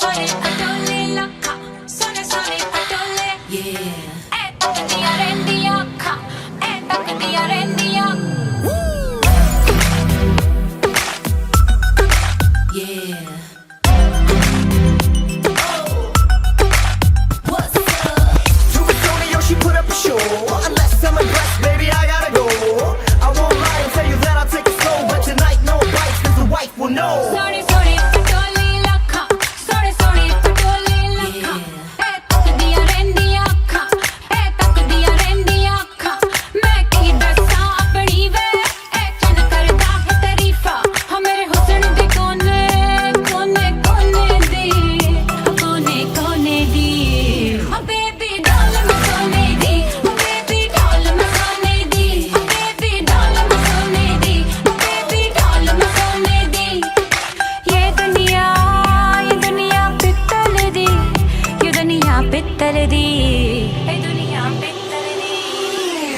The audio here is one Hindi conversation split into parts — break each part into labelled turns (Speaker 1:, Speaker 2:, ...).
Speaker 1: Sono patole locca, sono patole. Yeah. Tocca di arrendi occa, tocca di arrendi occa. Yeah. What's up?
Speaker 2: Tony, she put up a show. Unless I'm impressed, baby, I gotta go. I won't lie and tell you that I'll take it slow, but tonight no bites, cause the wife will know.
Speaker 1: Sorry, patole locca, sorry, patole locca. Tocca di arrendi occa, tocca di arrendi occa. मैं की दसा अपनी वे, चन करदा है तारीफा. हाँ मेरे हुस्न दे कोने कोने कोने दी, कोने कोने दी. Oh baby doll मैं सोने दी, oh baby doll मैं सोने दी, oh baby doll मैं सोने दी, oh baby doll मैं सोने दी. ये दुनिया पित्तल दी, ये दुनिया पित्तल दी, ये दुनिया पित्तल दी.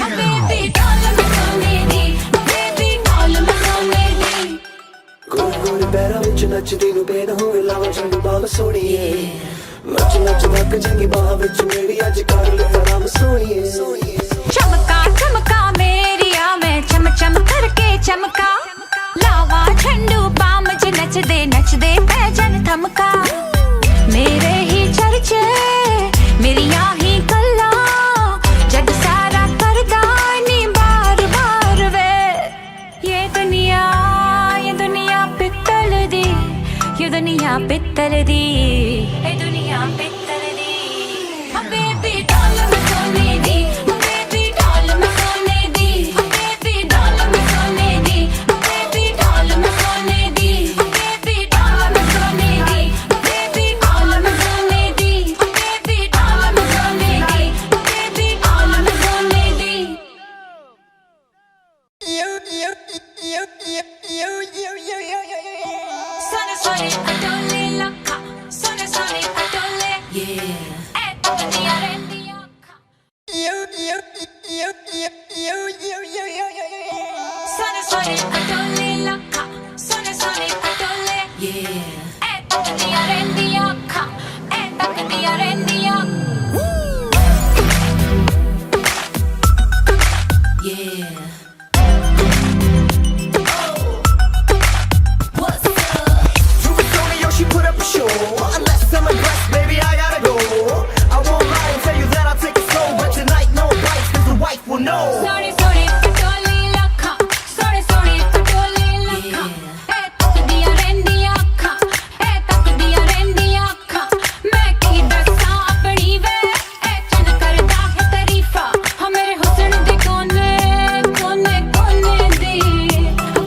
Speaker 1: Oh baby doll मैं सोने दी, oh baby doll मैं सोने दी.
Speaker 2: गोरे गोरे पैरों विच नचदी नूं बेद होवे लावां झंडू बाल सोहणीए. नच नच धक जांगी बाह विच मेरी अज कर ले आराम सोहणीए.
Speaker 1: चमका चमका मेरिया मैं चम चम करके चमका. लावा झंडू बाम च नचदे पैजन थमका. मेरे ही चर्चे मेरिया ही गल्ला, जग सारा करदा नी बार बार वे. ये दुनिया पित्तल दी, ये दुनिया पित्तल दी, ये दुनिया पित्तल दी. Oh baby doll मैं सोने दी, oh baby doll मैं सोने दी, oh baby doll मैं सोने दी, oh baby doll मैं सोने दी, oh baby doll मैं सोने दी, oh baby doll मैं सोने दी, oh baby doll मैं सोने दी, oh baby doll मैं सोने दी. Sono patole locca, sono patole. Yeah. Tocca di arrendi occa. Sono patole locca, sono patole. Yeah. Tocca di arrendi occa, tocca di arrendi occa. Yeah. What's up?
Speaker 2: Tony, she put up a show. Unless I'm impressed, baby, I gotta go. I won't lie and tell you that I'll take it slow, but tonight no bites, cause the wife will know.
Speaker 1: Sorry, patole locca, sorry, patole locca. Tocca di arrendi occa, tocca di arrendi occa. मैं की दसा अपनी वे, चन करदा है तारीफा. हाँ मेरे हुस्न दे कोने कोने कोने दी,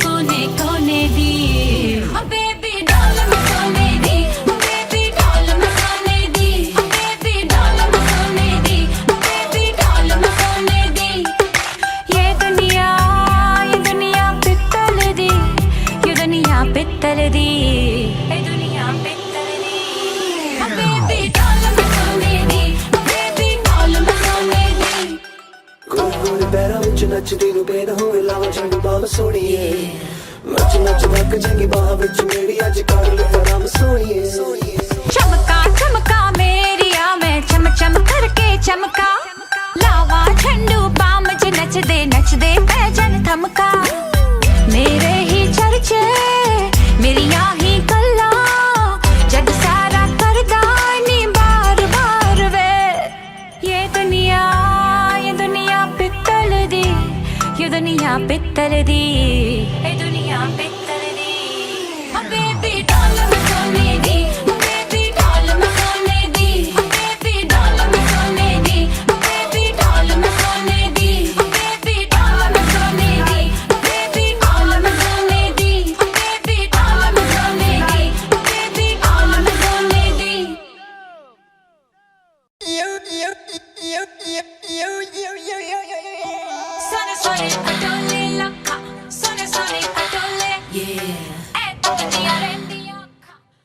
Speaker 1: कोने कोने दी. Oh baby doll मैं सोने दी, oh baby doll मैं सोने दी, oh baby doll मैं सोने दी, oh baby doll मैं सोने दी. ये दुनिया पित्तल दी, ये दुनिया पित्तल दी, ये दुनिया पित्तल दी. Oh baby doll मैं सोने दी, oh baby doll मैं सोने दी.
Speaker 2: गोरे गोरे पैरों विच नचदी नूं बेद होवे लावां झंडू बाल सोहणीए. नच नच धक जांगी बाह विच मेरी अज कर ले आराम सोहणीए.
Speaker 1: चमका चमका मेरिया मैं चम चम करके चमका. लावा झंडू बाम च नचदे पैजन थमका. मेरे ही चर्चे मेरिया ही गल्ला, जग सारा करदा नी बार बार वे. ये दुनिया पित्तल दी, ये दुनिया पित्तल दी, ये दुनिया पित्तल दी. Oh baby doll मैं सोने दी, oh baby doll मैं सोने दी, oh baby doll मैं सोने दी, oh baby doll मैं सोने दी, oh baby doll मैं सोने दी, oh baby doll मैं सोने दी, oh baby doll मैं सोने दी, oh baby doll मैं सोने दी. Sono patole locca, sono patole. Yeah. Tocca di